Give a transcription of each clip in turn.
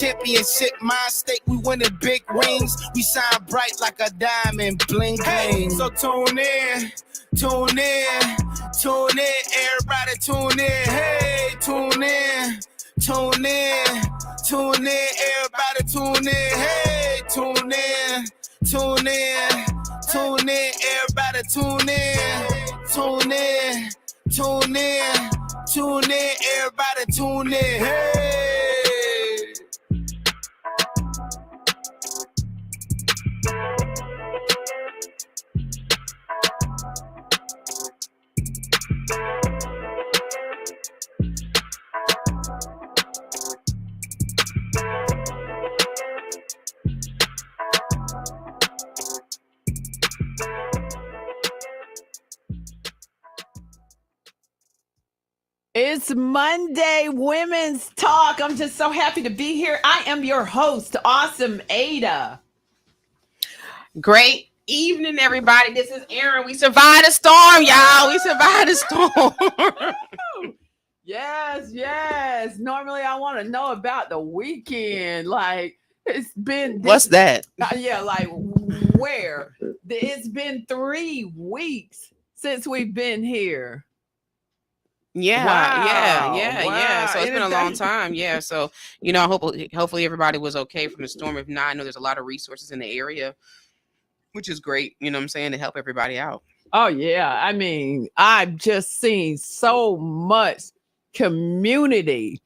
Championship mind state, we winning big rings. We shine bright like a diamond, bling bling. Hey, so tune in, tune in, tune in. Everybody tune in. Hey, tune in, tune in, tune in. Everybody tune in. Hey, tune in, tune in, tune in. Everybody tune in, tune in, tune in, tune in. Everybody tune in. Hey. It's Monday Women's Talk. I'm just so happy to be here. I am your host, Awesome Ada. Great evening, everybody. This is Erin. We survived a storm, y'all. We survived a storm. Yes. Normally, I want to know about the weekend. Like, it's been... What's that? Yeah, like, where? It's been 3 weeks since we've been here. Yeah. So it's been a long time. Yeah. So, hopefully everybody was okay from the storm. If not, I know there's a lot of resources in the area, which is great, you know what I'm saying, to help everybody out. Oh, yeah. I mean, I've just seen so much community.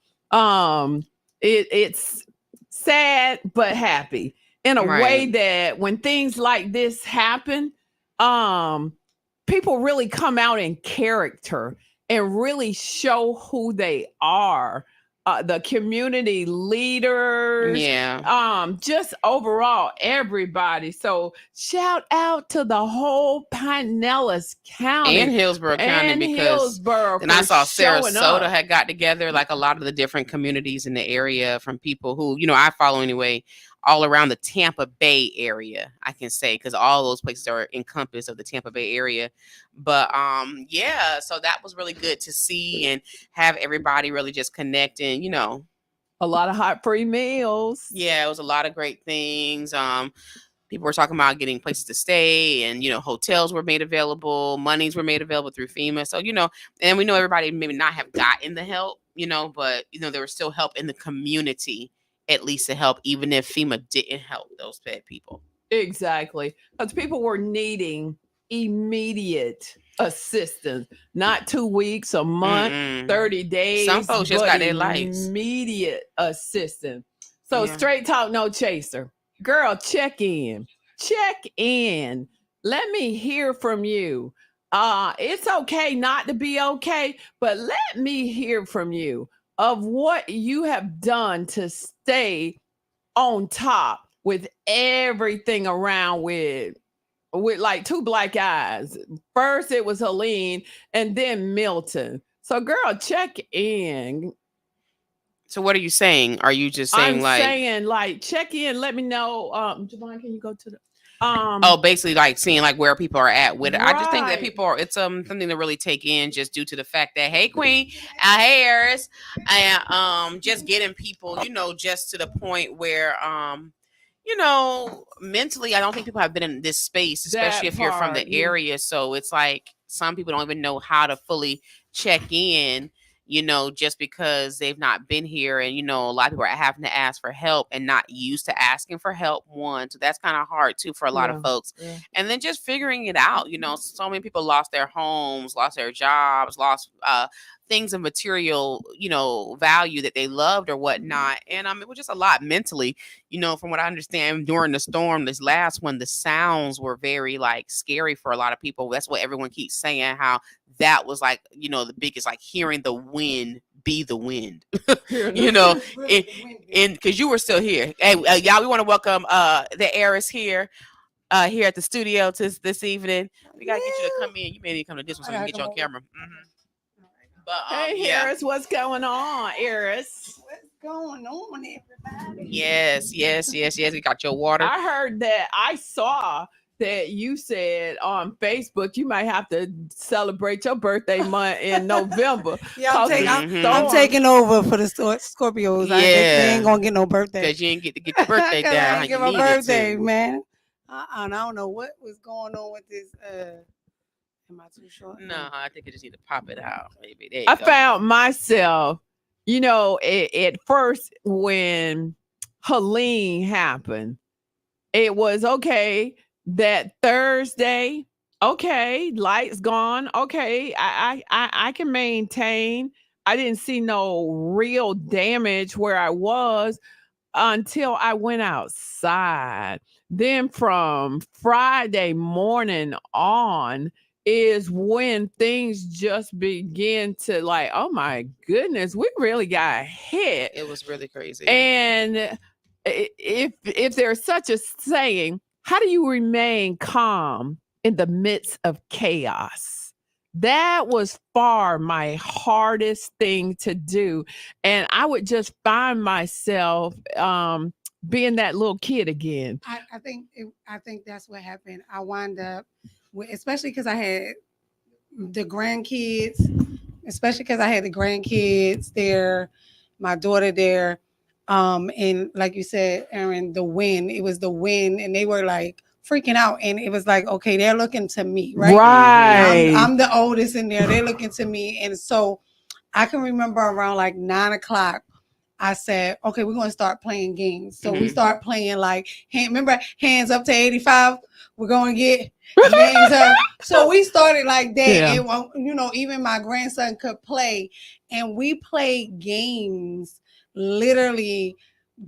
It's sad but happy in a way that when things like this happen, people really come out in character and really show who they are. The community leaders, just overall everybody. So shout out to the whole Pinellas County and Hillsborough County, because and I saw Sarasota had got together, like a lot of the different communities in the area, from people who I follow anyway, all around the Tampa Bay area, I can say, because all those places are encompassed of the Tampa Bay area. But so that was really good to see and have everybody really just connecting, a lot of hot free meals. Yeah, it was a lot of great things. People were talking about getting places to stay, and hotels were made available, monies were made available through FEMA. So and we know everybody maybe not have gotten the help, but there was still help in the community, at least to help, even if FEMA didn't help those bad people. Exactly, because people were needing immediate assistance, not 2 weeks, a month, 30 days. Some folks just got their lives. Immediate assistance. So straight talk, no chaser. Girl, check in. Let me hear from you. It's okay not to be okay, but let me hear from you of what you have done to stay on top with everything around with like 2 black eyes. First it was Helene and then Milton. So girl, check in. So what are you saying? Are you just saying like check in, let me know. Javon, can you go to the basically like seeing like where people are at with it. Right. I just think that people are, it's something to really take in, just due to the fact that, hey Queen, hey Harris, and just getting people, just to the point where mentally, I don't think people have been in this space, especially if you're from the area. So it's like some people don't even know how to fully check in, just because they've not been here. And, a lot of people are having to ask for help and not used to asking for help, one. So that's kind of hard, too, for a lot of folks. Yeah. And then just figuring it out, so many people lost their homes, lost their jobs, lost things of material, value that they loved or whatnot. And it was just a lot mentally, from what I understand during the storm, this last one, the sounds were very like scary for a lot of people. That's what everyone keeps saying, how that was like, the biggest, like hearing the wind be the wind, and because you were still here. Hey, y'all, we want to welcome the heiress here at the studio this evening. We got to get you to come in. You may need to come to this one so we can get you on camera. Mm-hmm. But, hey, Harris, what's going on, Harris? What's going on, everybody? Yes. We got your water. I heard that. I saw that you said on Facebook you might have to celebrate your birthday month in November. Yeah, Mhm. I'm taking over for the Scorpios. They ain't gonna get no birthday. Because you didn't get to get your birthday down. I how didn't get you my needed birthday, to. man. I don't know what was going on with this. Am I too short? No, I think you just need to pop it out. Maybe there you I go. found myself, you know, at first when Helene happened, it was okay that Thursday. Okay, lights gone. Okay, I can maintain. I didn't see no real damage where I was until I went outside. Then from Friday morning on is when things just begin to like, oh my goodness, we really got hit. It was really crazy. And if there's such a saying, how do you remain calm in the midst of chaos? That was far my hardest thing to do. And I would just find myself being that little kid again. I think that's what happened. I wound up with, especially because I had the grandkids, there, my daughter there. And like you said, Aaron, it was the wind, and they were like freaking out. And it was like, okay, they're looking to me, right? Right. I'm the oldest in there. They're looking to me. And so I can remember around like 9:00, I said, okay, we're going to start playing games. So we start playing like, remember, hands up to 85. We're going to get hands up. So we started like that. Yeah. And, you know, even my grandson could play. And we played games, literally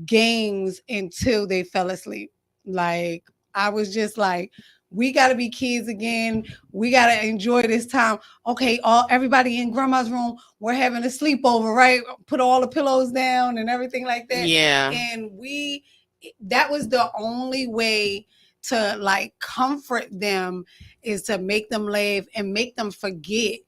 games, until they fell asleep. Like, I was just like, we got to be kids again. We got to enjoy this time. Okay, everybody in grandma's room, we're having a sleepover, right? Put all the pillows down and everything like that. Yeah. And that was the only way to like comfort them, is to make them laugh and make them forget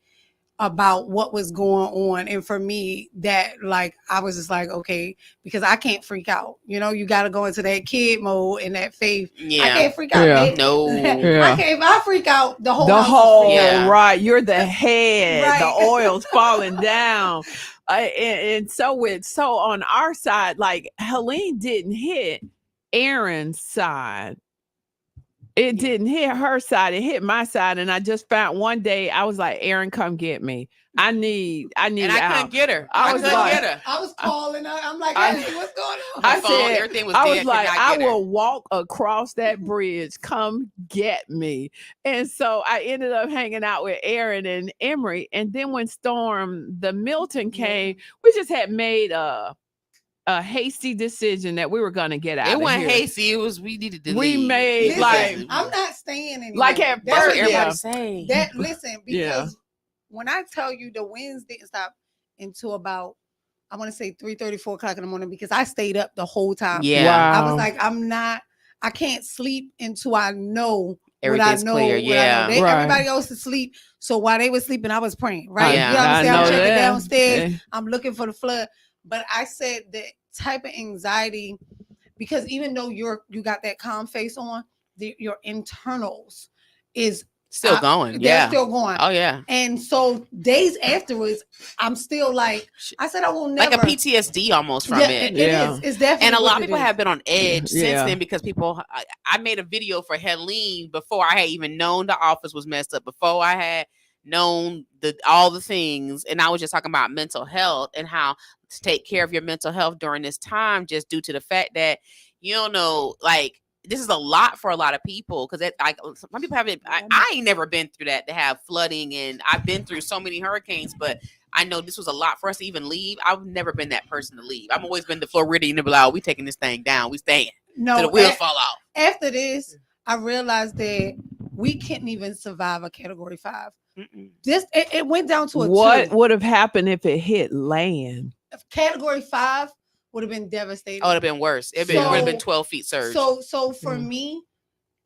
about what was going on. And for me, that like, I was just like, okay, because I can't freak out. You know, you got to go into that kid mode and that faith. Yeah. I can't freak out. Yeah. No. I can't. If I freak out, the whole Yeah. Right. You're the head. Right. The oil's falling down. And so on our side, like Helene didn't hit Aaron's side. It didn't hit her side. It hit my side. And I just found one day, I was like, Aaron, come get me. I need And I out. couldn't get her. I I was couldn't like- get her. I was calling her. I'm like, I- hey, what's going on? My I phone, said, everything was I dead. was Could like, not I get her. will walk across that bridge. Come get me. And so I ended up hanging out with Aaron and Emery. And then when the Milton came, we just had made a hasty decision that we were going to get out It of wasn't here. hasty. It was we needed to We leave. made, Listen, like- I'm not staying anymore. Like at That's first, what everybody yeah. say. That listen, because Yeah. when I tell you the winds didn't stop until about, I want to say 3:30, 4 o'clock in the morning, because I stayed up the whole time. Yeah. I Wow. was like, I can't sleep until I know Everything's what I know. clear. what I know. Yeah. Right. Everybody else is asleep. So while they were sleeping, I was praying, right? Yeah. You know what I'm saying? I I'm know checking that. downstairs. Yeah. I'm looking for the flood. But I said that type of anxiety, because even though you got that calm face on, your internals is Still going. they're Yeah. still going. Oh yeah. And so days afterwards, I'm still like, I said I will never. Like a PTSD almost from Yeah, it. it Yeah. is. It's definitely. And a lot what of it people is. have been on edge since Yeah. then, because I made a video for Helene before I had even known the office was messed up, before I had known all the things. And I was just talking about mental health and how to take care of your mental health during this time, just due to the fact that, you don't know, like, this is a lot for a lot of people, because like some people haven't. I ain't never been through that, to have flooding, and I've been through so many hurricanes, but I know this was a lot for us to even leave. I've never been that person to leave. I've always been the Floridian to be like, oh, we taking this thing down, we staying No, till the wheels fall off. after this, I realized that we couldn't even survive a Category 5. Mm-mm. It went down to a What 2. would have happened if it hit land? Category 5 would have been devastating. Oh, it'd have been worse. It would have been 12 feet surge. So for Mm. me,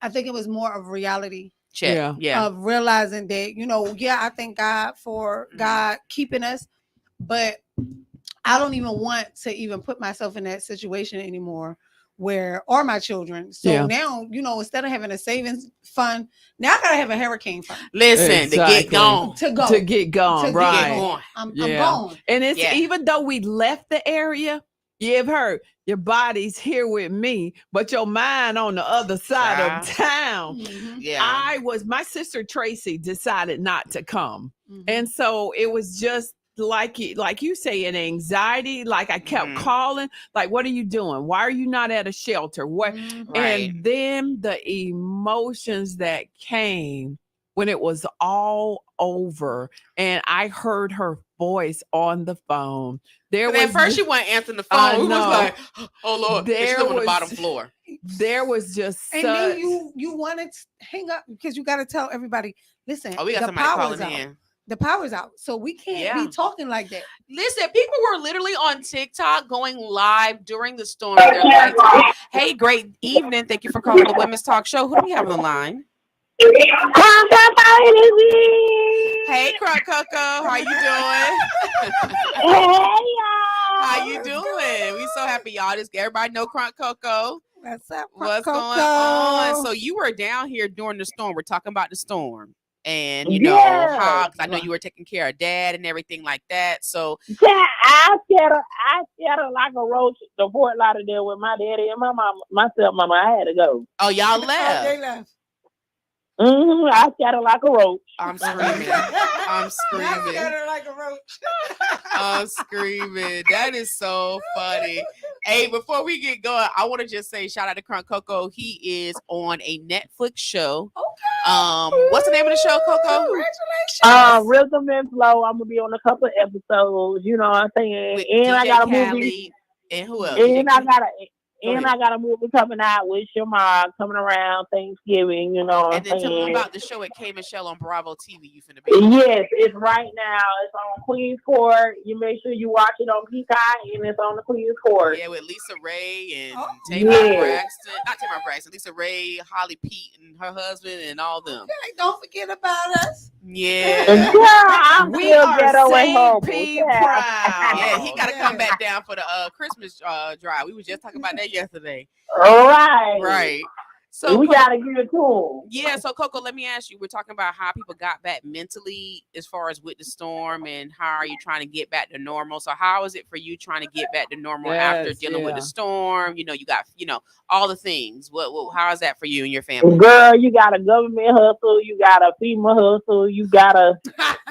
I think it was more of reality Check. Yeah. Yeah. of realizing that, I thank God for God keeping us, but I don't even want to even put myself in that situation anymore or my children. So Yeah. now, instead of having a savings fund, now I gotta have a hurricane fund Listen, to get Exactly. gone. to go. To get gone, To get right? going. I'm Yeah. gone. And it's Yeah. even though we left the area, you've heard your body's here with me, but your mind on the other side of town. Mhm. Yeah. My sister Tracy decided not to come. Mhm. And so it was just like you say, an anxiety. Like I kept Mhm. calling, like, what are you doing? Why are you not at a shelter? What? Mhm. Right. And then the emotions that came when it was all over, and I heard her voice on the phone. There But was at first, she wasn't answering the I phone. We was know. like, "Oh Lord!" And she There lived on the was- bottom floor. there was just And then you wanted to hang up because you got to tell everybody, listen, Oh, we got the somebody power's calling out. in. The power's out. So we can't Yeah. be talking like that. Listen, people were literally on TikTok going live during the storm. They're like, "Hey, great evening! Thank you for calling the Women's Talk Show. Who do we have on the line?" Hey, Crunk Coco, how you doing? Hey y'all. How you doing? We so happy, y'all. Just everybody know Crunk Coco. What's up, What's Coco? going on? So you were down here during the storm. We're talking about the storm, and you know Yeah. how 'cause I know you were taking care of Dad and everything like that. So Yeah, I scattered like a roach to Fort Lauderdale with my daddy and my mama, my stepmama. I had to go. oh, y'all They left. left. I scattered like a roach. I'm screaming. I'm Not screaming. scattered like a roach. I'm screaming. That is so funny. Hey, before we get going, I want to just say shout out to Crunk Coco. He is on a Netflix show. Okay. What's the name of the show, Coco? Congratulations. Rhythm and Flow. I'm gonna be on a couple of episodes. You know what I'm saying? With And I DJ got a movie. Khaled and who else? And I got ahead. I got a movie coming out with Shamar coming around Thanksgiving. You know what And I'm then tell them saying? about the show at K Michelle on Bravo TV. You finna be on. Yes, it's right now. It's on Queen's Court. You make sure you watch it on Peacock, and it's on the Queen's Court. Yeah, with Lisa Ray and Oh. Tamar Yeah. Braxton. Not Tamar Braxton. Lisa Ray, Holly Pete, and her husband, and all them. Okay, don't forget about us. Yeah. And yeah, I'm we still are ghetto and humble. CP Yeah. proud. Yeah, he got to come Yeah. back down for the Christmas drive. We were just talking about that yesterday. All right. Right. So we Coco- gotta give it to him. yeah, so Coco, let me ask you. We're talking about how people got back mentally as far as with the storm, and how are you trying to get back to normal? So how is it for you trying to get back to normal after Yes, dealing with yeah. the storm? You know, you got all the things. What how is that for you and your family? Girl, you got a government hustle, you got a FEMA hustle, you got a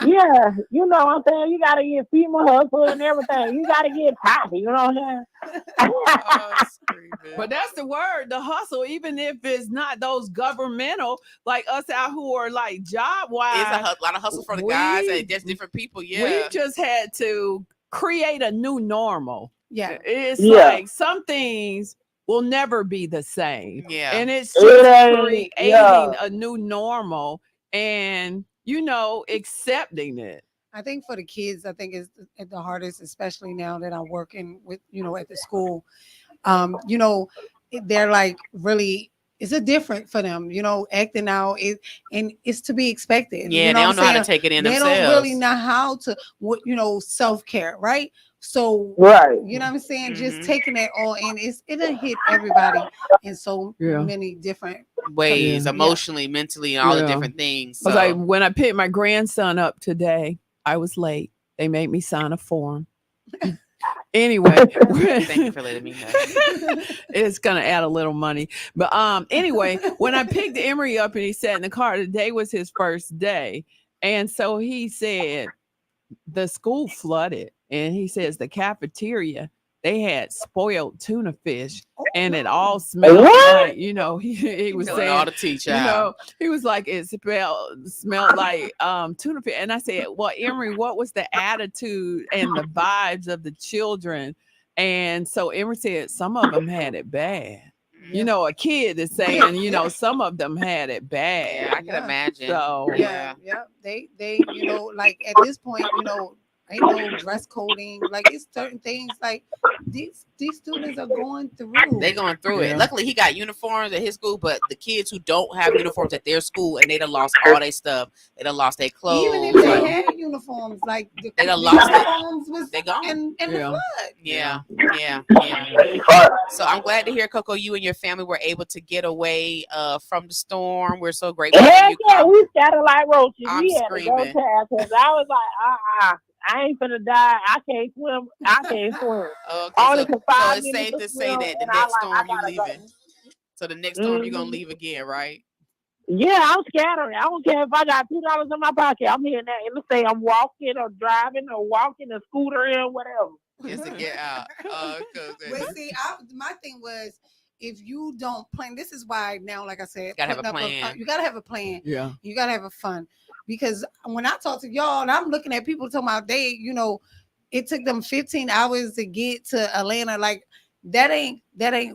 yeah, you know what I'm saying? You gotta get FEMA hustle and everything. You gotta get poppy, you know what I'm saying? Oh, screaming. But that's the word, the hustle, even if it's not those governmental, like us out who are like job It's wise. a lot of hustle for the guys we- and just different people. Yeah. We just had to create a new normal. Yeah. It's Yeah. like some things will never be the same. Yeah. And it's It just ain't- creating yeah. a new normal and, accepting it. I think for the kids, I think is the hardest, especially now that I'm working with, at the school. They're like really, it's a different for them, acting out and it's to be expected. Yeah, you know they what don't I'm know how to saying? take it in They themselves. don't really know how to, self-care, right? So, Right. you know what I'm saying? Mhm. Just taking it all in, it'll hit everybody in so Yeah. many different. Ways, Yeah. emotionally, mentally, and all the Yeah. different things. I was like, So- when I picked my grandson up today, I was late. They made me sign a form. Anyway, Thank you for letting me know. it's gonna add a little money. But anyway, when I picked Emery up and he sat in the car, today was his first day. And so he said the school flooded. And he says the cafeteria, they had spoiled tuna fish and it all smelled What? like, he was Telling saying all the teacher. he was like, it smelled like tuna fish. And I said, well, Emery, what was the attitude and the vibes of the children? And so Emery said, some of them had it bad. A kid is saying, some of them had it bad. Yeah, I can Yeah. imagine. So Yeah. Yeah. They, like at this point, Ain't no dress coding. Like it's certain things like these students are going through. They're going through Yeah. it. Luckily, he got uniforms at his school, but the kids who don't have uniforms at their school and they done lost all their stuff, they done lost their clothes. Even if they had uniforms, like They done lost it. uniforms was They gone. in the Yeah. flood. Yeah. So I'm glad to hear, Coco, you and your family were able to get away from the storm. We're so grateful for Heck you. yeah, we scattered like roaches. I'm We had to go screaming. town because I was like, I ain't finna die. I can't swim. Okay, Only so for 5 it's minutes safe to say swim, that the and I next like, storm I you gotta go. leaving. So the next storm you're gonna Mhm. leave again, right? Yeah, I'm scattering. I don't care if I got $2 in my pocket. I'm here now. Let's say I'm walking or driving or walking a scooter in, whatever. Just to get out. Well, see, my thing was if you don't plan, this is why now, like I said, Gotta have a putting up plan. you gotta have a plan. Yeah. You gotta have a fun. Because when I talk to y'all and I'm looking at people talking about it took them 15 hours to get to Atlanta. Like that ain't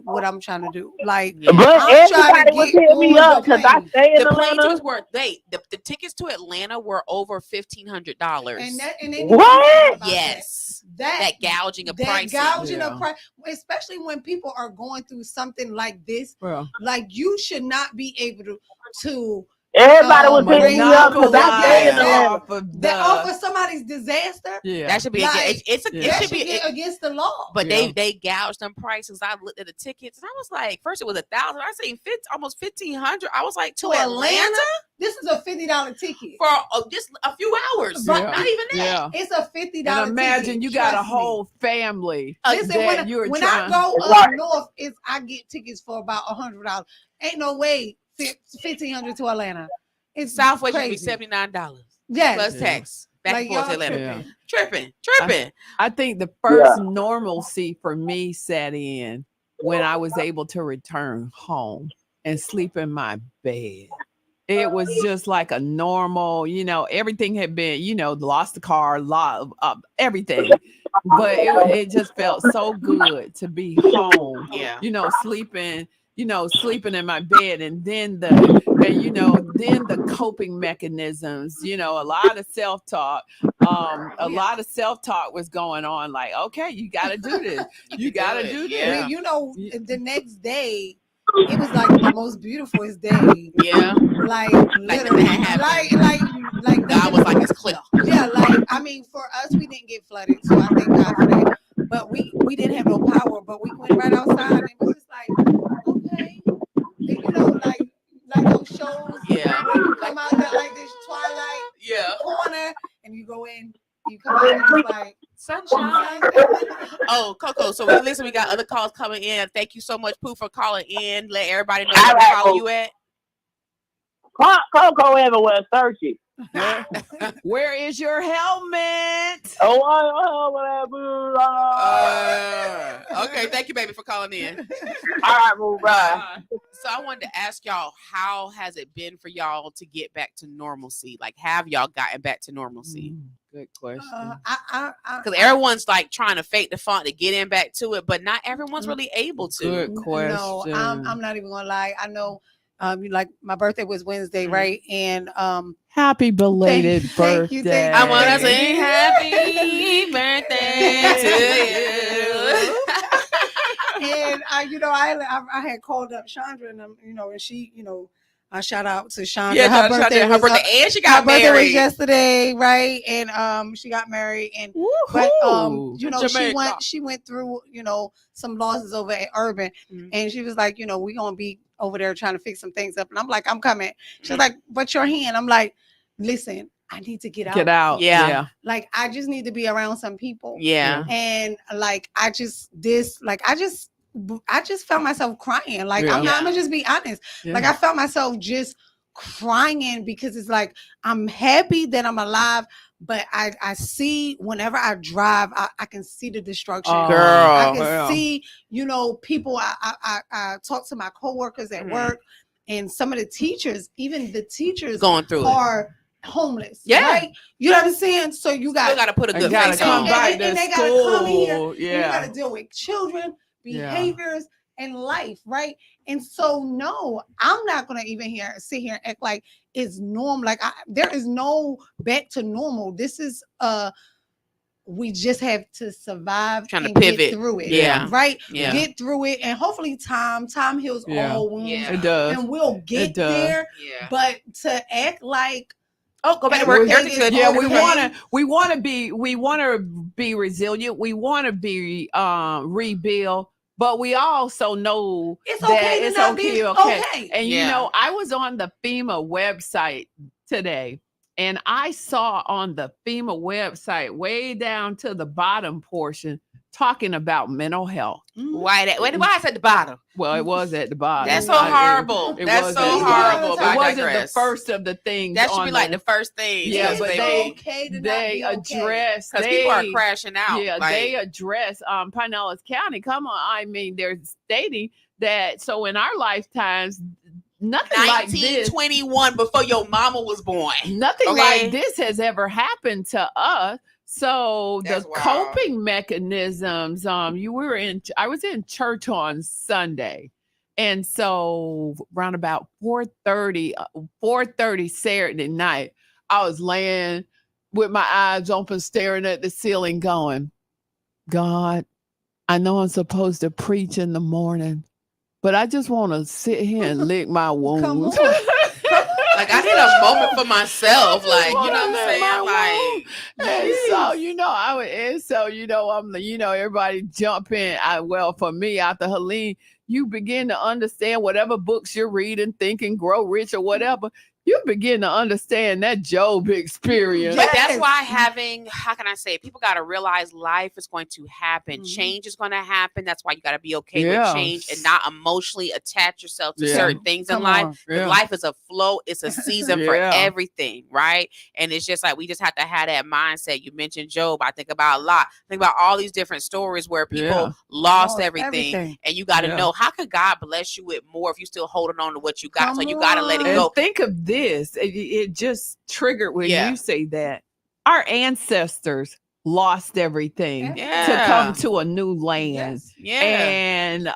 what I'm trying to do. Like Yeah. But I'm trying to everybody was get hitting me on up the because I plane. stay in The plane Atlanta. tickets were the tickets to Atlanta were over $1,500. And they What? Yes. That gouging of that pricing. gouging Yeah. of price, especially when people are going through something like this. Well, Like you should not be able to Everybody was hitting me up because I monopolize stay in that. Atlanta. off of that offer the somebody's disaster. yeah. That should be Like, it That should should be get against the law. but Yeah. they gouged them prices. I looked at the tickets and I was like, first it was $1,000. I seen almost 1,500. I was like, to Atlanta This is a $50 ticket. for just a few hours. But Not even that. Yeah. It's a $50 And imagine ticket. you got a Trust me. whole family. Listen, that you were when I trying- go up Right. north, I get tickets for about $100. Ain't no way $1,500 to Atlanta. It's Southwest used to be crazy. $79 Yes. plus Yeah. tax. Back Like, and forth to y'all Atlanta. tripping. Tripping. I think the first normalcy for me set in when I was able to return home and sleep in my bed. It was just like a normal, everything had been, lost the car, everything. But it just felt so good to be home, Yeah. sleeping in my bed. And then the coping mechanisms, a lot of self-talk. A lot of self-talk was going on, like, okay, you got to do this. You got to do Yeah. this. The next day, it was like the most beautiful day. Yeah. Like Like literally, that happened. like God was like, it's clear. yeah. Like I mean, for us, we didn't get flooded, so I thank God for that. But we didn't have no power, but we went right outside, and it was just like, okay, and, like those shows. Yeah. Where you come out there like this twilight Yeah. corner, and you go in, you come out, and it's like Sunshine. Oh, Coco. So we got other calls coming in. Thank you so much, Pooh, for calling in. Let everybody know where to follow you at. Coco everywhere, search it. Where is your helmet? Okay, thank you, baby, for calling in. All right, move right. So I wanted to ask y'all, how has it been for y'all to get back to normalcy? Like, have y'all gotten back to normalcy? Good question. Because everyone's like trying to fake the funk to get in back to it, but not everyone's really able to. Good question. No, I'm not even gonna lie. I know, like my birthday was Wednesday, Mhm. right? And Happy belated thank you, birthday. thank I you. want to say happy birthday to you. and I had called up Chandra, and and she, I shout out to Chandra. Yeah, her birthday, her birthday, and she her got birthday was married. yesterday, right? And she got married, and but Jamaica. she went through some losses over at Urban, Mhm. and she was like, we gonna be over there trying to fix some things up, and I'm like, I'm coming. She's like, but your hand. I'm like, listen, I need to get out. Get out. Yeah. Like I just need to be around some people. Yeah. And like I just felt myself crying. Like Yeah. I'm gonna just be honest. Yeah. Like I felt myself just crying because it's like I'm happy that I'm alive, but I see whenever I drive, I can see the destruction. Oh, Girl. I can yeah. see, people. I talk to my coworkers at Mhm. work, and some of the teachers, even the teachers, Going through it. are homeless. Yeah. Right? You know what I'm saying? So you Still got got to put a I good gotta face come on. back and to they gotta come here, school. and you Yeah. got to deal with children, Yeah. behaviors, and life, right? And so, no, I'm not gonna even sit here and act like it's normal. Like there is no back to normal. This is we just have to survive Trying to and pivot. get through it. Yeah. Right? Yeah. Get through it. And hopefully time heals all wounds. Yeah. It does. And we'll get there. Yeah. But to act like go back to work. everything Everything's good. Yeah, okay. we want to be resilient. We want to be rebuild, but we also know it's that okay to it's not okay. be Okay. okay. And you know, I was on the FEMA website today, and I saw on the FEMA website way down to the bottom portion talking about mental health. Why I said the bottom? Well, it was at the bottom. That's so horrible. That's so horrible. It wasn't the first of the things. That should be like the first thing. Yeah, but they address because people are crashing out. Yeah, they address Pinellas County. Come on, I mean, they're stating that. So in our lifetimes, nothing like this. 1921, before your mama was born. Nothing like this has ever happened to us. So That's the wild. coping mechanisms. I was in church on Sunday, and so around about 4:30 Saturday night, I was laying with my eyes open, staring at the ceiling, going, "God, I know I'm supposed to preach in the morning, but I just want to sit here and lick my wounds." Like I need a moment for myself, like you know what I'm saying, like. And so everybody jump in. For me, after Helene, you begin to understand whatever books you're reading, thinking, Grow Rich or whatever. You begin to understand that Job experience. But that's why how can I say, people got to realize life is going to happen. Mm-hmm. Change is going to happen. That's why you got to be okay with change and not emotionally attach yourself to certain things in life. Life is a flow. It's a season for everything, right? And it's just like, we just have to have that mindset. You mentioned Job. I think about a lot. I think about all these different stories where people lost everything. And you got to know, how could God bless you with more if you're still holding on to what you got? So you got to let it go. Think of this. It just triggered when you say that. Our ancestors lost everything to come to a new land. And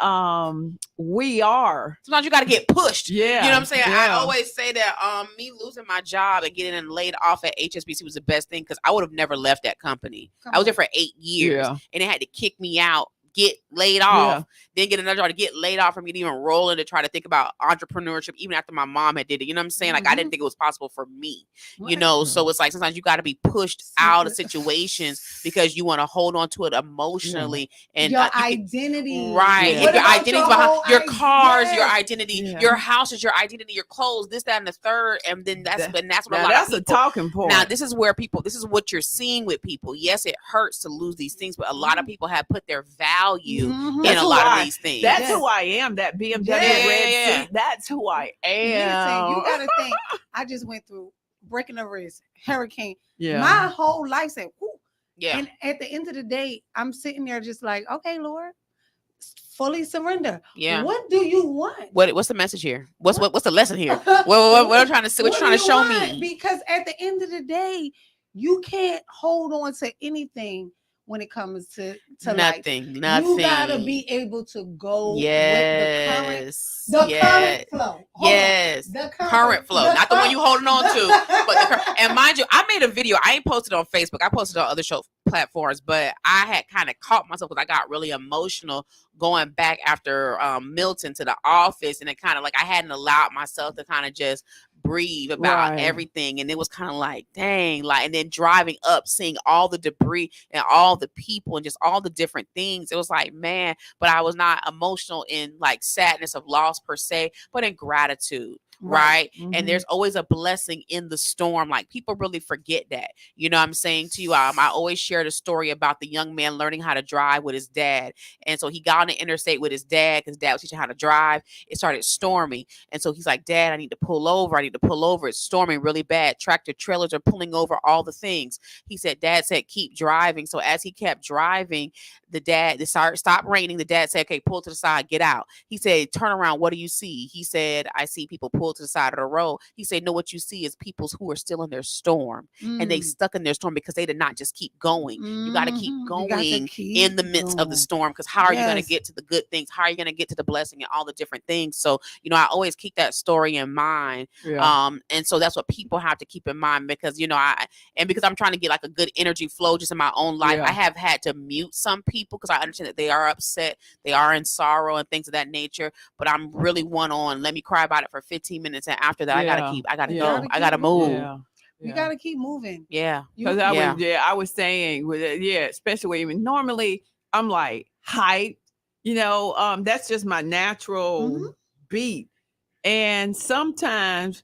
we are. Sometimes you got to get pushed. Yeah. You know what I'm saying? I always say that me losing my job and getting laid off at HSBC was the best thing, because I would have never left that company. I was there for 8 years and they had to kick me out, get laid off, then get another job to get laid off from me to even rolling to try to think about entrepreneurship, even after my mom had did it. You know what I'm saying? Like I didn't think it was possible for me, you know? So it's like, sometimes you got to be pushed out of situations because you want to hold on to it emotionally and your identity. Right. And your identity behind your cars, your identity, your house is your identity, your clothes, this, that, and the third. And then that's what a lot of people, a talking point. Now, this is what you're seeing with people. Yes, it hurts to lose these things, but a lot of people have put their value in a lot of these things. That's who I am. That BMW red seat. That's who I am. You gotta think. I just went through breaking a wrist, hurricane. Yeah. My whole life said, whoo. Yeah. And at the end of the day, I'm sitting there just like, okay, Lord, fully surrender. Yeah. What do you want? What's the message here? What's the lesson here? what I'm trying to say? What you trying to show me? Because at the end of the day, you can't hold on to anything when it comes to nothing. Life. You gotta be able to go with the current flow. The current flow, not the one you holding on to, but the current. And mind you, I made a video. I ain't posted on Facebook. I posted on other show platforms, but I had kind of caught myself because I got really emotional going back after Milton to the office, and it kind of like I hadn't allowed myself to kind of just breathe about everything, and it was kind of like, dang, like, and then driving up, seeing all the debris and all the people and just all the different things, it was like, man. But I was not emotional in like sadness of loss per se, but in gratitude. Right. Mm-hmm. And there's always a blessing in the storm. Like, people really forget that. You know what I'm saying to you? I always share the story about the young man learning how to drive with his dad. And so he got on the interstate with his dad because dad was teaching how to drive. It started storming. And so he's like, Dad, I need to pull over. It's storming really bad. Tractor trailers are pulling over, all the things. He said, Dad said, keep driving. So as he kept driving, it stopped raining. The dad said, okay, pull to the side, get out. He said, turn around. What do you see? He said, I see people pull pulled to the side of the road. He said, no, what you see is people who are still in their storm, and they stuck in their storm because they did not just keep going. You got to keep going in the midst of the storm, because how are you going to get to the good things? How are you going to get to the blessing and all the different things? So, I always keep that story in mind. And so that's what people have to keep in mind, because, because I'm trying to get like a good energy flow just in my own life. I have had to mute some people because I understand that they are upset, they are in sorrow and things of that nature, but I'm really let me cry about it for 15 minutes. And after that, I gotta go. I gotta move. You gotta keep moving. Yeah. Because I was saying with it, especially when normally I'm like hype, that's just my natural beat. And sometimes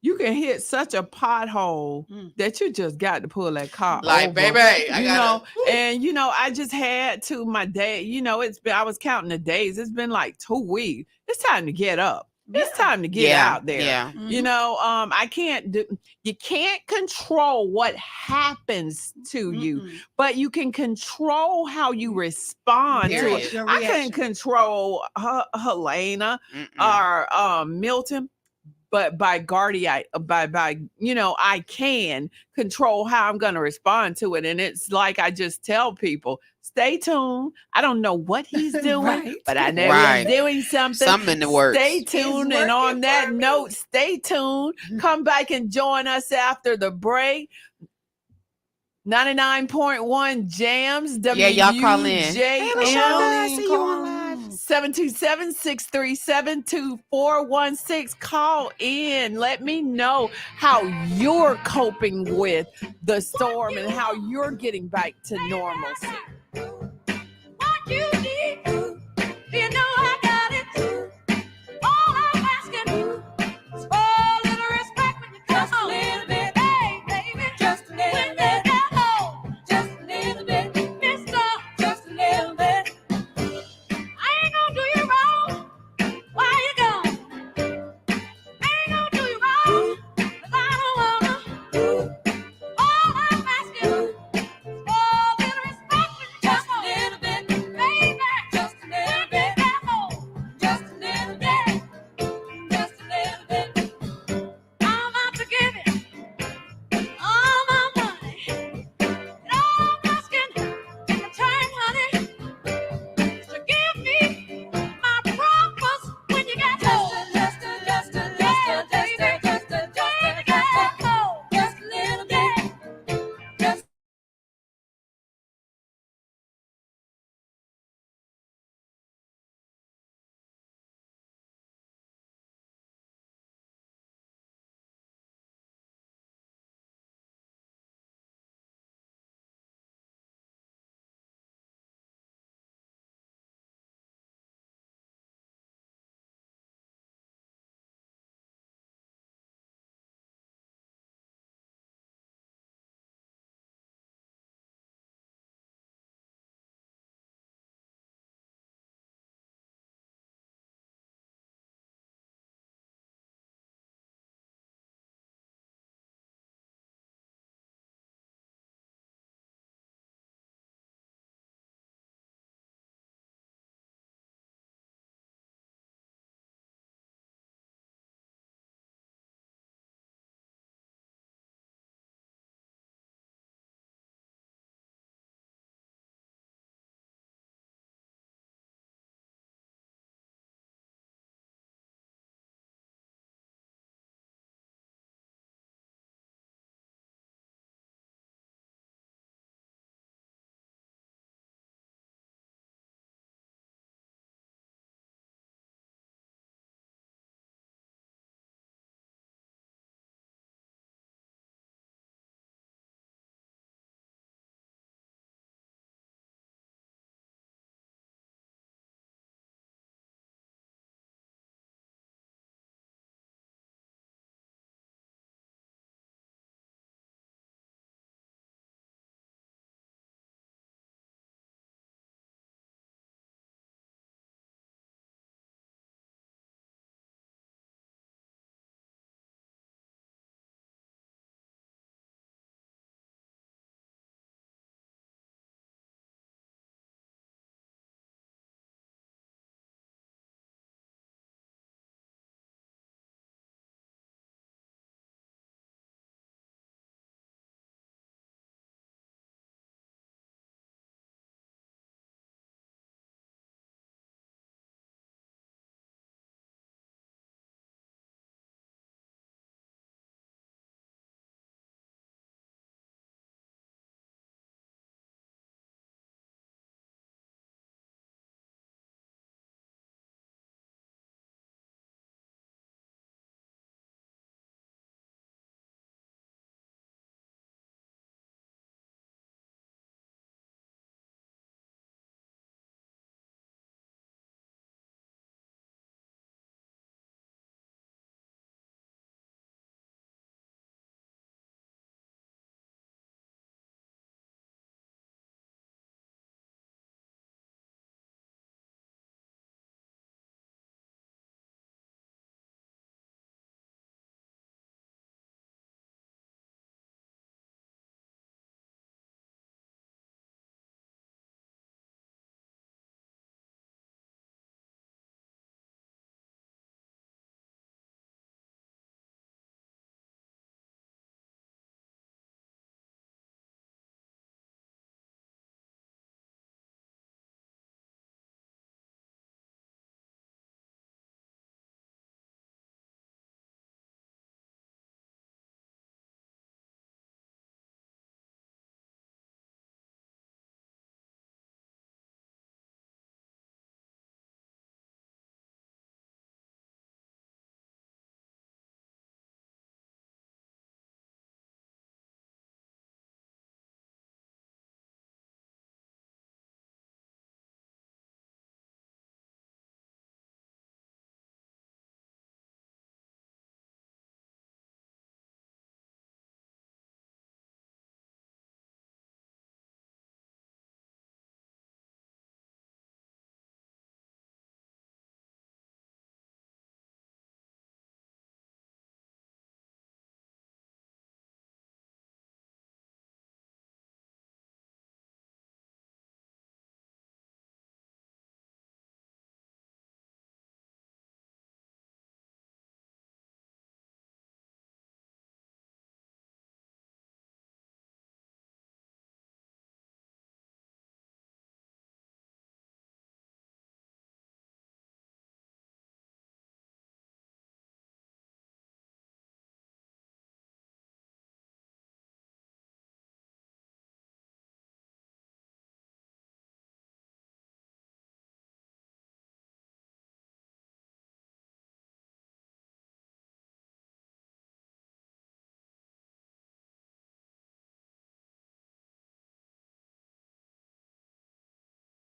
you can hit such a pothole that you just got to pull that car like, over, baby, I just had to my day, I was counting the days. It's been like 2 weeks. It's time to get up. It's time to get out there. Yeah. You can't control what happens to you, but you can control how you respond to it. I can't control Helena or Milton, but by I can control how I'm going to respond to it. And it's like, I just tell people, stay tuned. I don't know what he's doing, but I know he's doing something. Something in the works. Stay tuned. And on that note, stay tuned. Come back and join us after the break. 99.1 Jams. Y'all call in. WJM. See you on live. 727-637-2416. Call in. Let me know how you're coping with the storm and how you're getting back to normalcy. What you need, I got it. All I'm asking you is for a little respect when you come home. Just a little bit, hey, baby. Just a little bit. Just a little bit, mister. Just a little bit. I ain't gonna do you wrong. Why you gone? I ain't gonna do you wrong, 'cause I don't wanna. All I'm asking is for a little respect when you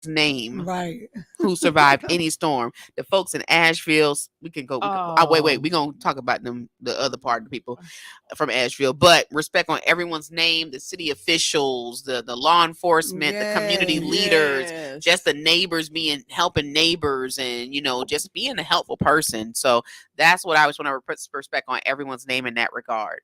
name Right. who survived any storm. The folks in Asheville, we can go. Wait. We're going to talk about them, the other part of the people from Asheville. But respect on everyone's name, the city officials, the law enforcement, the community leaders, just the neighbors helping neighbors and, just being a helpful person. So that's what I was want to put respect on everyone's name in that regard.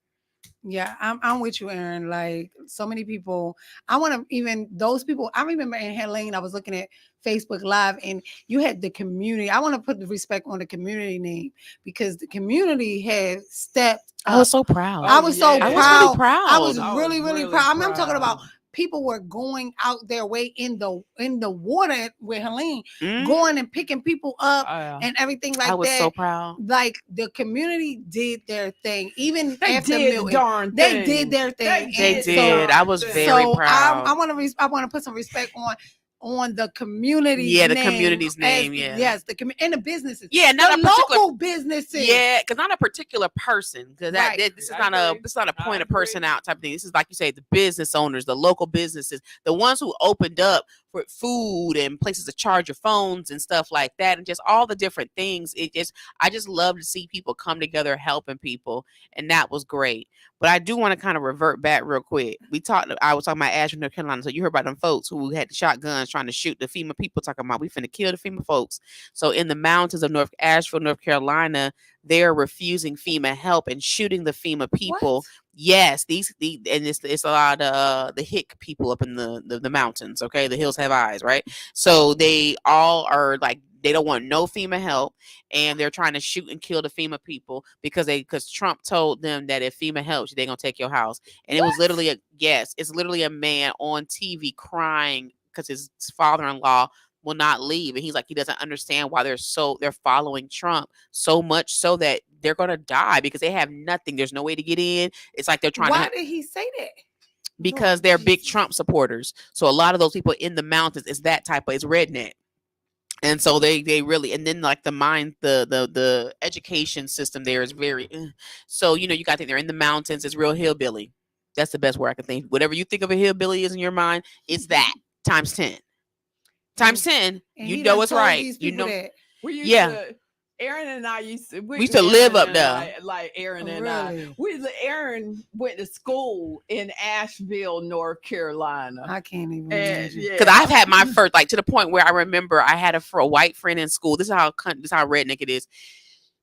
Yeah, I'm with you, Aaron. Like so many people, I want to even those people. I remember in Helene, I was looking at Facebook Live, and you had the community. I want to put the respect on the community name because the community had stepped up. I was so proud. I was so proud. I was really proud. I was really proud. I'm talking about people were going out their way in the water with Helene, going and picking people up and everything like that. I was so proud. Like the community did their thing, even they after did Milton. Darn They thing. did their thing. They did. I was very proud. I want to put some respect on the community. Yeah, the name community's name. Yeah. Yes, and the businesses. Yeah, not the a particular local businesses. Yeah, because not a particular person. Because this is not a point a person out type of thing. This is like you say, the business owners, the local businesses, the ones who opened up for food and places to charge your phones and stuff like that, and just all the different things. I just love to see people come together helping people, and that was great. But I do want to kind of revert back real quick. I was talking about Asheville, North Carolina. So you heard about them folks who had shotguns trying to shoot the FEMA people, talking about we finna kill the FEMA folks. So in the mountains of Asheville, North Carolina, they're refusing FEMA help and shooting the FEMA people. What? Yes, it's a lot of the hick people up in the mountains. Okay, the hills have eyes, right? So they all are like, they don't want no FEMA help, and they're trying to shoot and kill the FEMA people because Trump told them that if FEMA helps you, they're gonna take your house. And it was literally it's literally a man on TV crying because his father-in-law will not leave, and he's like, he doesn't understand why they're following Trump so much so that they're gonna die because they have nothing. There's no way to get in. It's like they're trying. Why did he say that? Because they're big Trump supporters. So a lot of those people in the mountains is that type of, it's redneck. And so they really, and then like the education system there is very, so, you got to think they're in the mountains. It's real hillbilly. That's the best word I can think. Whatever you think of a hillbilly is in your mind, it's that times 10. Times 10, you know it's right. You know, Aaron and I used to live up there. Like Aaron and Really? Aaron went to school in Asheville, North Carolina. I can't even imagine. Because I've had my first, like, to the point where I remember I had a white friend in school. This is how redneck it is.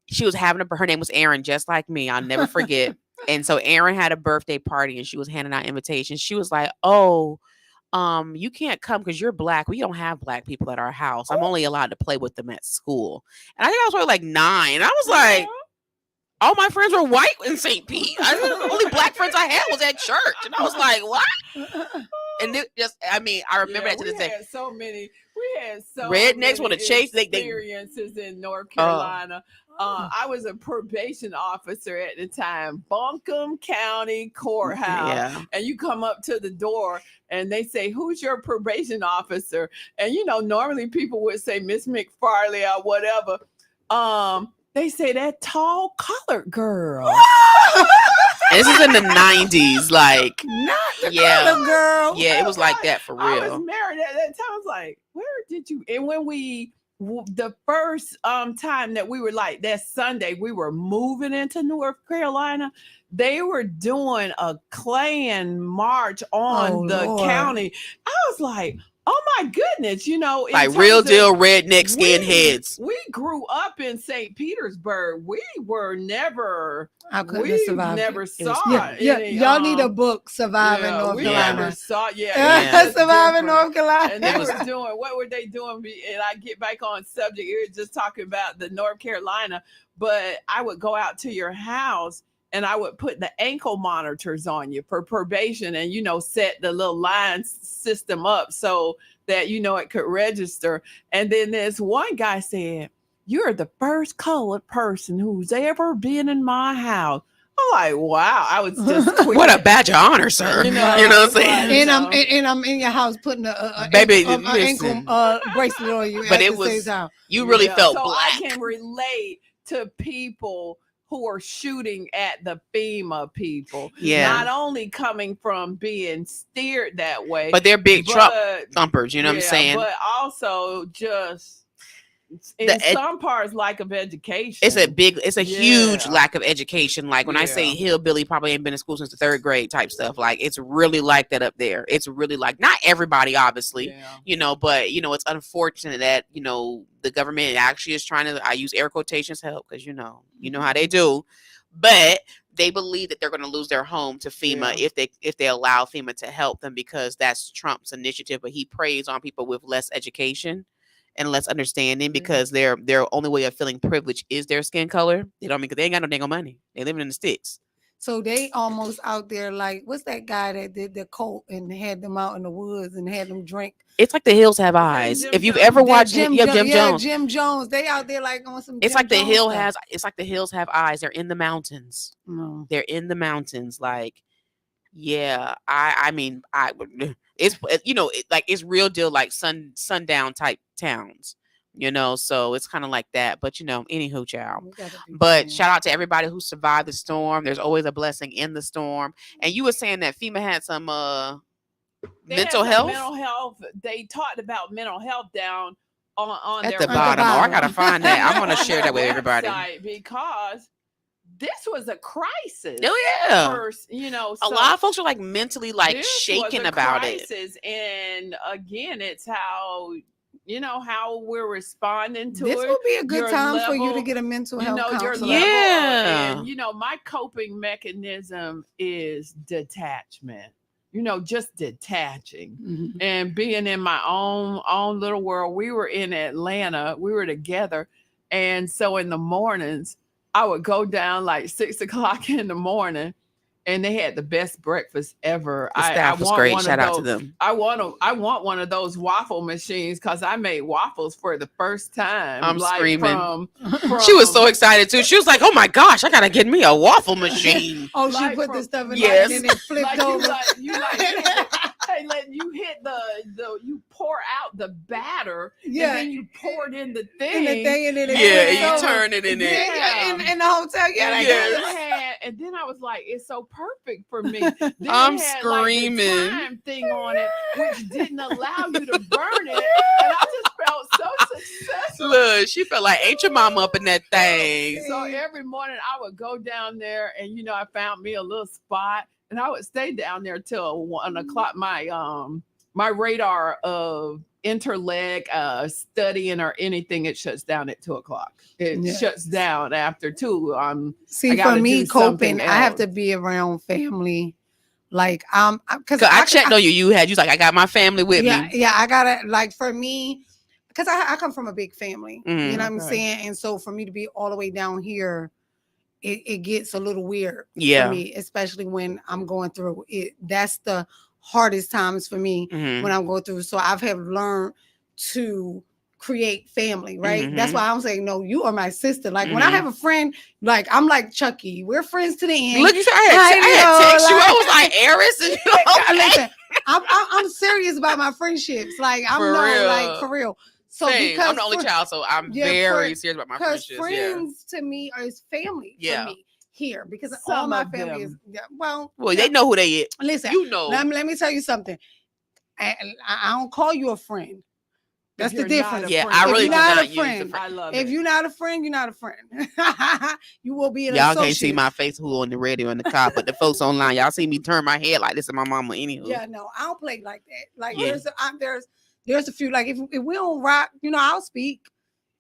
She was having her name was Erin, just like me. I'll never forget. And so Erin had a birthday party and she was handing out invitations. She was like, "Oh, you can't come because you're black. We don't have black people at our house. I'm only allowed to play with them at school." And I think I was probably like 9. And I was like, all my friends were white in St. Pete. The only black friends I had was at church. And I was like, what? And it just, I remember that to this day. We had so rednecks want to chase experiences in North Carolina. I was a probation officer at the time, Buncombe County Courthouse. Yeah. And you come up to the door and they say, "Who's your probation officer?" And normally people would say Miss McFarley or whatever. They say that tall colored girl. This is in the 90s, like not the colored girl. Yeah, it was like that for real. I was married at that time. I was like, where did you? And when the first time that we were like that Sunday, we were moving into North Carolina. They were doing a Klan march on county. I was like, oh my goodness, like real deal redneck skinheads. We grew up in St. Petersburg. We were never. I couldn't survive. Never saw it. Y'all need a book, Surviving North Carolina. Never saw. Surviving North Carolina. And they was doing. What were they doing? And I get back on subject. We were just talking about the North Carolina, but I would go out to your house. And I would put the ankle monitors on you for probation and, set the little line system up so that, it could register. And then this one guy said, "You're the first colored person who's ever been in my house." I'm like, wow. I was just what a badge of honor, sir. You know what I'm saying? And I'm in your house putting a ankle bracelet on you. But it was, you really felt black. I can relate to people who are shooting at the FEMA people. Yeah. Not only coming from being steered that way, But they're big Trump but- thumpers, you know what I'm saying? But also just in some parts lack of education. It's a huge Yeah. lack of education. Like when I say Yeah. hillbilly probably ain't been in school since the 3rd grade type stuff. Like it's really like that up there. It's really like, not everybody obviously, Yeah. you know, but you know, it's unfortunate that, you know, the government actually is trying to, I use air quotations, help, because you know how they do, but they believe that they're going to lose their home to FEMA if they allow FEMA to help them, because that's Trump's initiative. But he preys on people with less education and less understanding, because their only way of feeling privilege is their skin color. They don't mean, because they ain't got no dang money. They living in the sticks. So they almost out there like, what's that guy that did the cult and had them out in the woods and had them drink? It's like The Hills Have Eyes. Jim If you've Jones. ever watched Jim Jones, Jim Jones. They out there like on some. it's Jim like The Jones Hill stuff. has. It's like The Hills Have Eyes. They're in the mountains. No. They're in the mountains. Like, yeah, I mean, I would. It's you know, like it's real deal, like sundown type towns. You know, so it's kind of like that. But you know, anywho, child. We gotta be But fair. shout out to everybody who survived the storm. There's always a blessing in the storm. And you were saying that FEMA had some They had mental some health Mental health. They talked about mental health down on at their the the bottom. Oh, I bottom. gotta find that. I'm gonna on share their that with everybody. website, because this was a crisis. Oh yeah. First, you know, A so lot of folks are like mentally like this shaken was a about it. crisis. And again, it's how, you know, how we're responding to This it. would be a good your time for you to level- get a mental You health know, your counselor. level of- Yeah. and, you know, my coping mechanism is detachment. You know, just detaching Mhm. and being in my own little world. We were in Atlanta. We were together. And so in the mornings, I would go down like 6 o'clock in the morning, and they had the best breakfast ever. The staff was great. Shout out to those. them. I want one of those waffle machines, because I made waffles for the first time. I'm screaming. From, She was so excited too. She was like, "Oh my gosh, I gotta get me a waffle machine." Oh, she Like put from- the stuff in Yes. there and then it flipped like over. hey, let you hit the you pour out the batter, Yeah. and then you pour it in the in thing. the thing and then it Yeah, flips and over. you turn it in there. Yeah, in the hotel. Yeah, And like Yes. then that. and then I was like, it's so perfect for me. Then it I'm had, like, the screaming. time thing on it, which didn't allow you to burn it, and I just felt so successful. Look, she felt like, ain't your mama up in that thing? So every morning I would go down there, and you know, I found me a little spot, and I would stay down there till 1 o'clock. My radar of interleg studying or anything, it shuts down at 2 o'clock. It Yeah. shuts down after 2. See, I for gotta me, do something coping, I have else. to be around family. Like, because 'Cause I checked on you. You was like, I got my family with yeah, me. yeah, I gotta, like, for me, because I come from a big family, you Mhm. know what I'm Right. saying? And so for me to be all the way down here, it gets a little weird Yeah. for me, especially when I'm going through it. That's the hardest times for me Mhm. when I'm going through. So I've have learned to create family, right? That's Mhm. why I'm saying, no, you are my sister. Like when I Mhm. have a friend, like I'm like Chucky, we're friends to the end. Look, you said I I had know, text you. I like- was like, Eris, and you okay? Listen, I'm serious about my friendships. Like I'm For no, real. like for real. So Same. because I'm the only child, so I'm Yeah, very serious about my because friendships. Yeah. friends to me is family Yeah. for me here because all Some my of family is them. well. Well, they know who they is. Listen, You know. let me tell you something. I don't call you a friend. That's the you're not a difference. Yeah, friend. I If really you're do not not a use friend, the friend. I love If it. you're not a friend, you're not a friend. You will be an Y'all associate. can't see my face who on the radio in the car, but the folks online, y'all see me turn my head like this in my mama. Anywho. Yeah, no, I don't play like that. Like Yeah. there's a few like if we don't rock, you know, I'll speak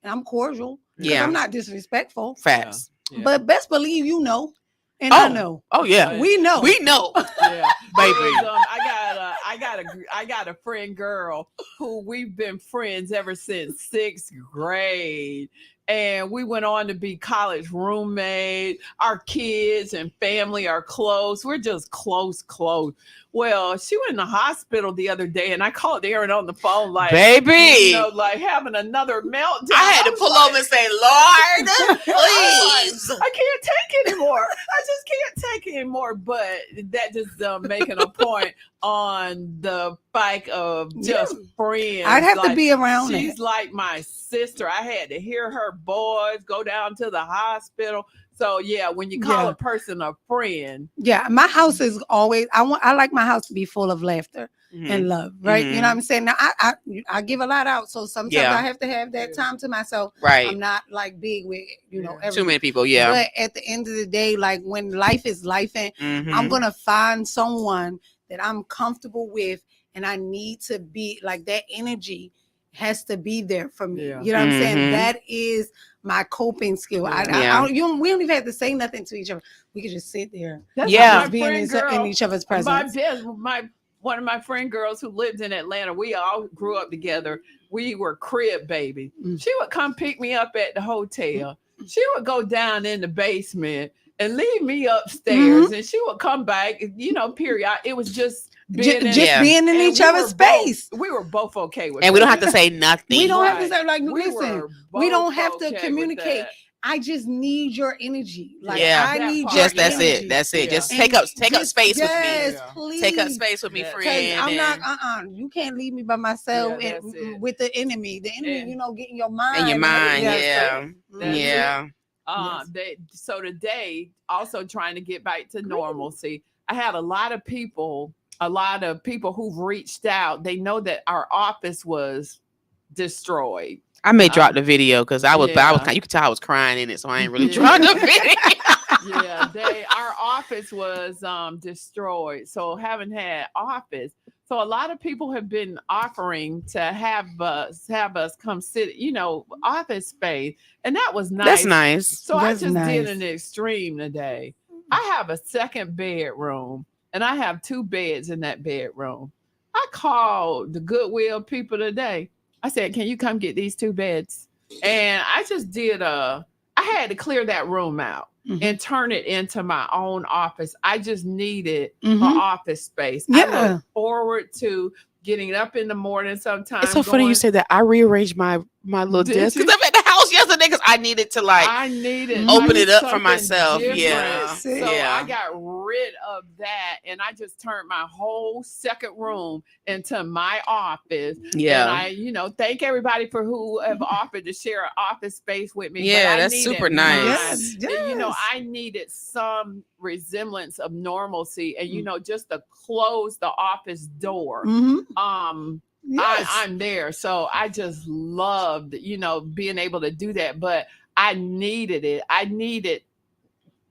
and I'm cordial. 'Cause Yeah. I'm not disrespectful. Facts. Yeah. But best believe you know, and I Oh. know. Oh yeah. We know. We know. Yeah, Baby. It was, I got a friend girl who we've been friends ever since 6th grade, and we went on to be college roommates. Our kids and family are close. We're just close. Well, she went in the hospital the other day, and I called Erin on the phone, like, Baby. you know, like having another meltdown. I had to was pull like- over and say, Lord, I was like, please. I can't take anymore. I just can't like anymore, but that just making a point on the fact of just friends. I'd have to Like, be around she's it. like my sister. I had to hear her boys go down to the hospital. So yeah, when you call Yeah. a person a friend, Yeah, my house is always. I like my house to be full of laughter Mhm. and love, right? You Mhm. know what I'm saying? Now I give a lot out, so sometimes Yeah. I have to have that time to myself. Right. I'm not like big with Yeah. Too everything. many people. Yeah. But at the end of the day, like when life is life, and I'm Mhm. gonna find someone that I'm comfortable with, and I need to be like that energy has to be there for me. Yeah. You know what I'm saying? Mhm. That is my coping skill. Yeah. Yeah. We don't even have to say nothing to each other. We could just sit there. that's Yeah. how Just my being friend girl. in each other's My presence. one of my friend girls who lived in Atlanta, we all grew up together. We were crib babies. Mm. She would come pick me up at the hotel. She would go down in the basement and leave me upstairs, and she would come back. Period. It was just being in, Just Yeah. being in and each we other's were both- space. we were both okay with And we don't that. have to say nothing. We don't have to Right. say like, We listen, were we don't both have to okay with communicate. that. I just need your energy. Like Yeah. I That need part, your Just that's energy. it. That's it. Yeah. Just And take up just- space with me. yes, Yeah. please. Take up space with me, Yes. 'Cause friend. Because I'm not, and- you can't leave me by myself Yeah, and, that's it. with the enemy. The enemy, And- getting your mind. in your mind. That's Yeah. it. That's Yeah. it. So today, also trying to get back to normalcy, I had a lot of people who've reached out. They know that our office was destroyed. I may drop the video because I was, but I was, yeah. you could tell I was crying in it, so I ain't really Yeah. dropped the video. Yeah, our office was destroyed. So haven't had office. So a lot of people have been offering to have us come sit, office space, and that was nice. That's nice. So I That's just did nice. an extreme today. I have a second bedroom, and I have 2 beds in that bedroom. I called the Goodwill people today. I said, "Can you come get these 2 beds?" And I just did I had to clear that room out and turn it into my own office. I just needed Mhm. an office space. I Yeah. look forward to getting up in the morning sometimes. It's so funny you say that. I rearranged my little Did desk you? because I'm at the house yesterday because I needed to I needed open it up for something myself. different. Yeah. So Yeah. I got rid of that, and I just turned my whole second room into my office. Yeah. And I, thank everybody for who have offered to share an office space with me. But Yeah, I that's needed super nice. Yes, mine. yes. I needed some resemblance of normalcy, and Mm. just to close the office door. Mhm. Yes. I'm there. So I just loved, being able to do that. But I needed it.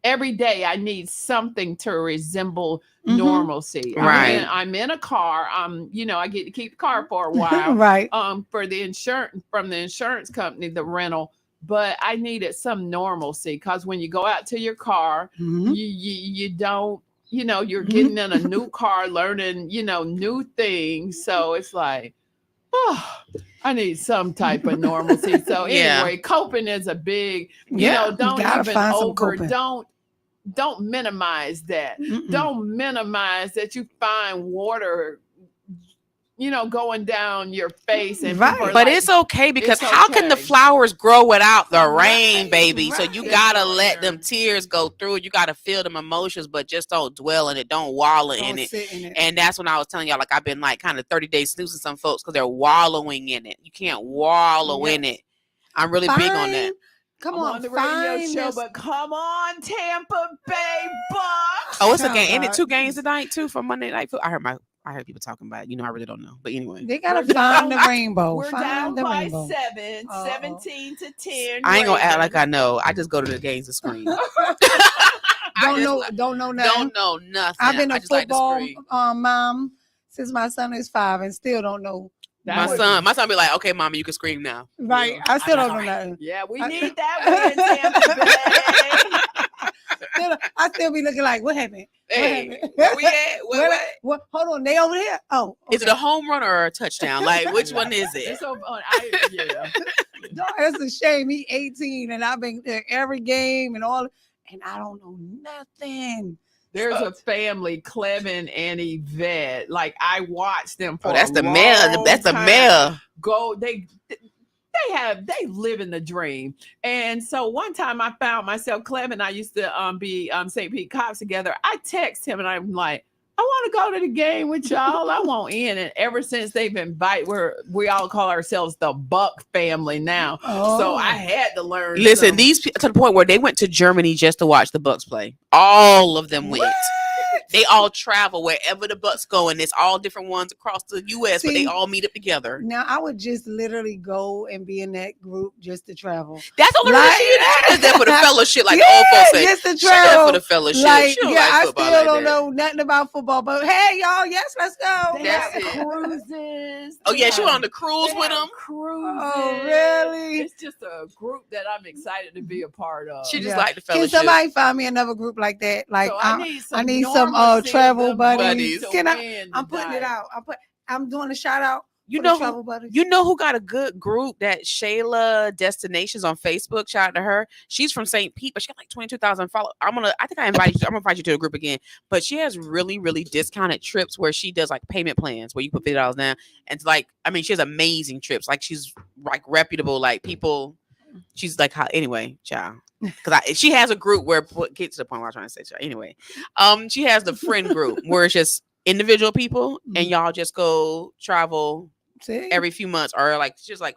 Every day I need something to resemble Mhm. normalcy. Right. I'm in a car. I get to keep the car for a while. Right. For the insurance from the insurance company, the rental. But I needed some normalcy because when you go out to your car, Mhm. you don't, you're Mhm. getting in a new car, learning, new things. So it's like, I need some type of normalcy. So Yeah. anyway, coping is a big, Yeah, you don't gotta even find some coping. don't minimize that. Mm-mm. Don't minimize that you find water, going down your face. And Right. people are But like, it's okay because it's how can the okay. flowers grow without the rain, Right, baby? So right. you It's gotta on let there. them tears go through. You gotta feel them emotions, but just don't dwell in it. Don't wallow Don't in it. sit in it. And that's when I was telling y'all, like I've been like kind of 30 days snoozing some folks because they're wallowing in it. You can't wallow in Yes. it. I'm really big on that. Find- Come I'm on, the radio find show, this- but come on, Tampa Bay Bucks. Oh, it's a Oh, game. Ain't it God. 2 games tonight too for Monday Night Football? I heard people talking about it. I really don't know. But anyway. They gotta We're find the down- rainbow. We're down Find the by rainbow. 7, Uh-oh. 17 to 10. I ain't gonna act like Ravens. I know. I just go to the games and scream. Don't know nothing. Don't know nothing. I've been I a just like to football scream. mom since my son is 5 and still don't know. That was- My son be like, okay, mommy, you can scream now. Right. Yeah. I still don't know Alright. nothing. Yeah, we I- need that win, Tampa Bay. I still be looking like, what happened? Hey, happened? where we at? What? Hold on, they over here? Oh, Is it a home run or a touchdown? Like, which one is it? It's so fun. Yeah. No, it's a shame. He 18 and I've been there every game and all, and I don't know nothing. There's a family, Clevin and Yvette. Like I watched them for Oh, that's a the mayor. long That's the time. mayor. Go, they they live in the dream. And so one time I found myself, Clem and I used to be St. Pete Cops together. I text him and I'm like, I want to go to the game with y'all. I want in. And ever since they've invited, we all call ourselves the Buck family now. So I had to learn. Listen, these to the point where they went to Germany just to watch the Bucks play. All of them went. They all travel wherever the Bucks go, and it's all different ones across the U.S. but they all meet up together. Now I would just literally go and be in that group just to travel. That's the only reason she is there for the fellowship, like the old folks say. Just to She there travel for the fellowship. Like, She don't yeah, like I football still like don't that. know nothing about football, but hey, y'all, yes, let's go. They That's have it. cruises. Oh yeah, she They went on the have- cruise they with have them. Cruises. Oh, really? It's just a group that I'm excited to be a part of. She just Yeah. like the Can fellowship. somebody find me another group like that? Like So I need some normalcy travel of them buddies. to Can I? win I'm putting it tonight. out. I'm doing a shout out. You for know the travel who, buddies. you know who got a good group? That Shayla Destinations on Facebook. Shout out to her. She's from St. Pete, but she got like 22,000 followers. I think I invited you. I'm gonna invite you to a group again. But she has really, really discounted trips where she does like payment plans where you put $50 down. And it's like, I mean, she has amazing trips. Like she's like reputable, like people. She's like, how anyway, child. Because she has a group where get to the point where I'm trying to say, child. Anyway, she has the friend group where it's just individual people and y'all just go travel See? every few months or like just like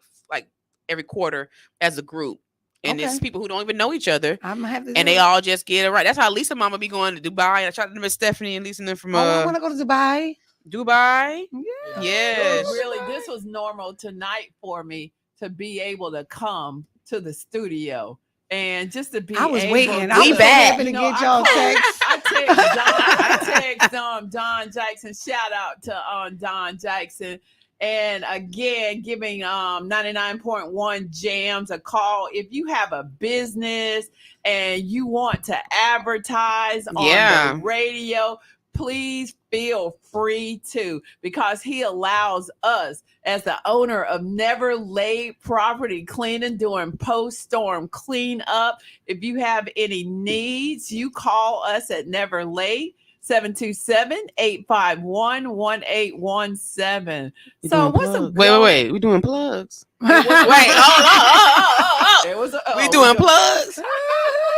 every quarter as a group. And it's Okay. people who don't even know each other. I'm gonna have to. And do they it. all just get it right. That's how Lisa Mama be going to Dubai. I tried to miss Stephanie and Lisa and them from Oh, I want to go to Dubai. Dubai. Yeah. Yes. Really, this was normal tonight for me to be able to come to the studio and just to be. I was able waiting. to- I was so back. happy to You know, get y'all text. I text Don Jackson. Shout out to Don Jackson. And again, giving 99.1 Jams a call. If you have a business and you want to advertise on the radio, please feel free to, because he allows us as the owner of Never Late Property Cleaning doing post-storm cleanup. If you have any needs, you call us at Never Late. 727-851-1817. So what's the wait. We doing plugs. Wait, Oh. There was a, We doing plugs.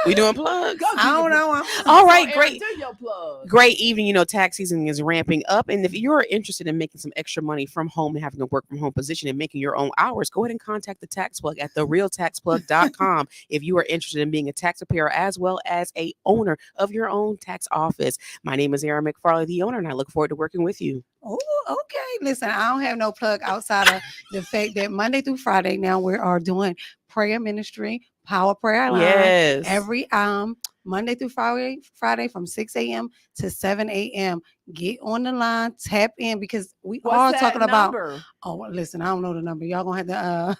We doing plugs. I don't know. All right, great. Do your plug. Great evening. You know, tax season is ramping up. And if you're interested in making some extra money from home and having a work from home position and making your own hours, go ahead and contact the Tax Plug at therealtaxplug.com if you are interested in being a tax preparer as well as a owner of your own tax office. My name is Erin McFarley, the owner, and I look forward to working with you. Oh, okay. Listen, I don't have no plug outside of the fact that Monday through Friday now we are doing prayer ministry, power prayer line. Yes. Every Monday through Friday from 6 a.m. to 7 a.m. Get on the line, tap in, because we What's are that talking about. number? Oh, listen, I don't know the number. Y'all gonna have to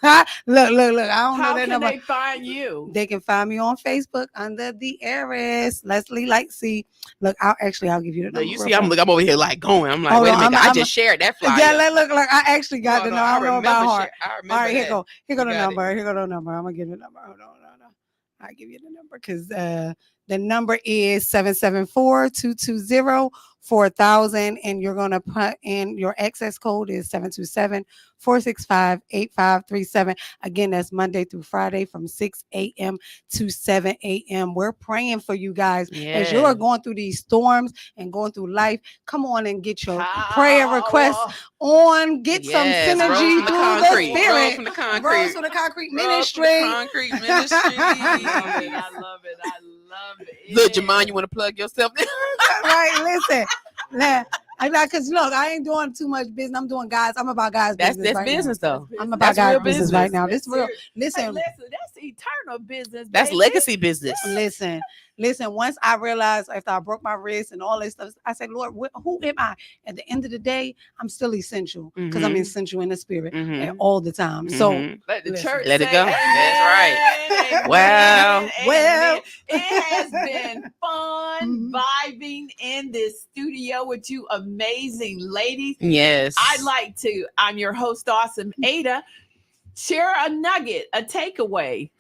look. I don't How know that can number. they find you? They can find me on Facebook under the heiress Leslie Lightsey. Look, I'll give you the number. You real see, I'm quick. over here like going. I'm like, Hold wait a on, minute. I'm I a- just shared that flyer. Yeah, look, I actually got the number. I don't know about heart. I remember All right, here that. go the You got number. Here go the number. I'm gonna give you the number. Hold on. I'll give you the number because the number is 774-220-4000, and you're gonna put in your access code is 727-465-8537. Again, that's Monday through Friday from 6 a.m. to 7 a.m. We're praying for you guys as you're going through these storms and going through life. Come on and get your prayer requests on. Get some synergy through the spirit. Rose from the concrete. Rose from the concrete Rose from ministry. the concrete ministry. I love it. Look, Jamon, you want to plug yourself? Right, listen. Because look, I ain't doing too much business. I'm doing guys. I'm about guys' That's business. right business now. though. I'm about That's real guys' business right now. This real. Hey, Listen, that's eternal business. That's baby. legacy business. listen. Once I realized after I broke my wrist and all this stuff, I said, Lord, who am I? At the end of the day, I'm still essential because I'm Mhm. essential in the spirit Mhm. and all the time. So Mhm. Let the Listen. church Let it say go. amen, That's right. amen, Well, amen. well. It has been fun Mhm. vibing in this studio with you amazing ladies. Yes. I'm your host, Awesome Ada. Share a nugget, a takeaway,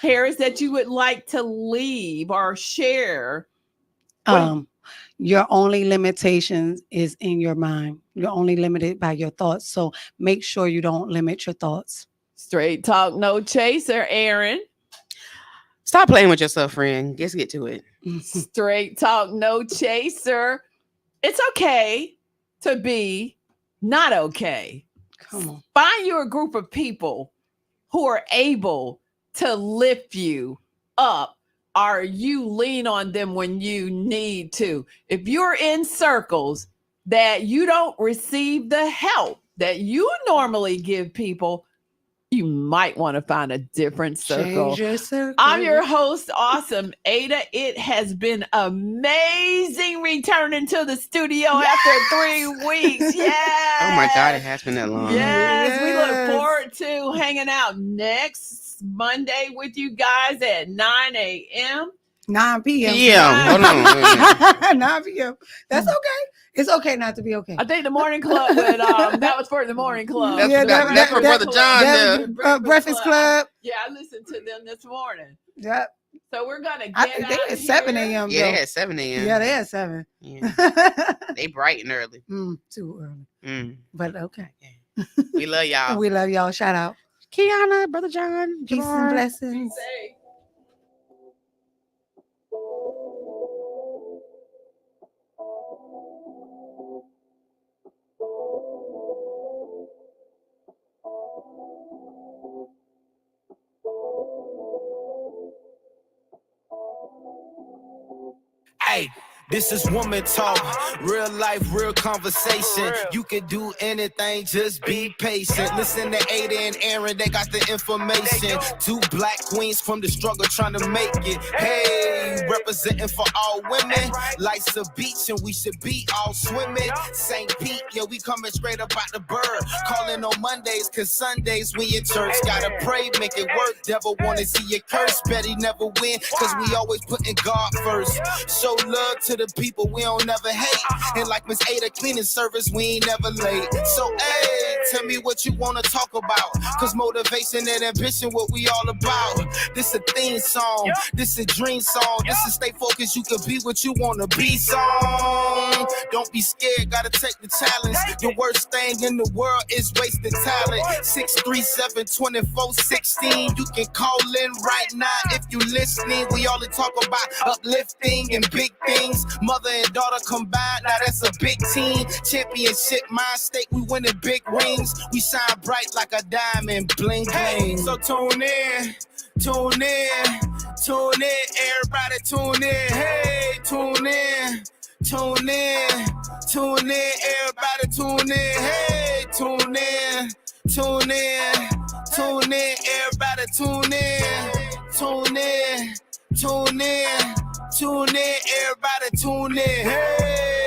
Harris, that you would like to leave or share. Your only limitations is in your mind. You're only limited by your thoughts. So make sure you don't limit your thoughts. Straight talk, no chaser, Aaron. Stop playing with yourself, friend. Just get to it. Straight talk, no chaser. It's okay to be not okay. Come on. Find you a group of people who are able to lift you up, or you lean on them when you need to. If you're in circles that you don't receive the help that you normally give people, you might want to find a different circle. Change your circle. I'm your host, Awesome Ada. It has been amazing returning to the studio after 3 weeks. Yes. Oh my God, it has been that long. Yes, we Yes. look forward to hanging out next Monday with you guys at 9 a.m. 9 p.m. Yeah, hold on. Wait a minute. 9 p.m. That's okay. It's okay not to be okay. I think the morning club would, that was for the morning club. That's, Yeah, that's for Brother John there. Breakfast Club. Yeah, I listened to them this morning. Yep. So we're gonna get I think they out at 7 here. a.m. Yeah, though. at 7 a.m. Yeah, they at 7. Yeah. They bright and early. Too early. Mm. But okay. We love y'all. We love y'all. Shout out. Kiana, Brother John, Peace and Gerard. blessings. Say, Hey, this is woman talk, real life, real conversation. You can do anything, just be patient. Listen to Ada and Aaron, they got the information. 2 black queens from the struggle trying to make it. Hey, representing for all women. Life's a beach and we should be all swimming. St. Pete, yeah, we coming straight up out the bird. Calling on Mondays, cause Sundays we in church. Gotta pray, make it work. Devil wanna see you curse, bet he never win. Cause we always putting God first. Show love to the people we don't never hate. And like Miss Ada cleaning service, we ain't never late. So hey, tell me what you wanna talk about. Cause motivation and ambition, what we all about. This a theme song, this a dream song. This is stay focused, you can be what you wanna be song. Don't be scared, gotta take the challenge. The worst thing in the world is wasted talent. 637-2416. You can call in right now if you listening. We all talk about uplifting and big things. Mother and daughter combined, now that's a big team. Championship mind state, we winning big rings. We shine bright like a diamond, bling bling. So tune in, tune in, tune in. Everybody tune in, hey, tune in. Tune in, tune in, everybody tune in, hey, tune in, tune in, tune in, everybody tune in, tune in, tune in, tune in, everybody tune in, hey.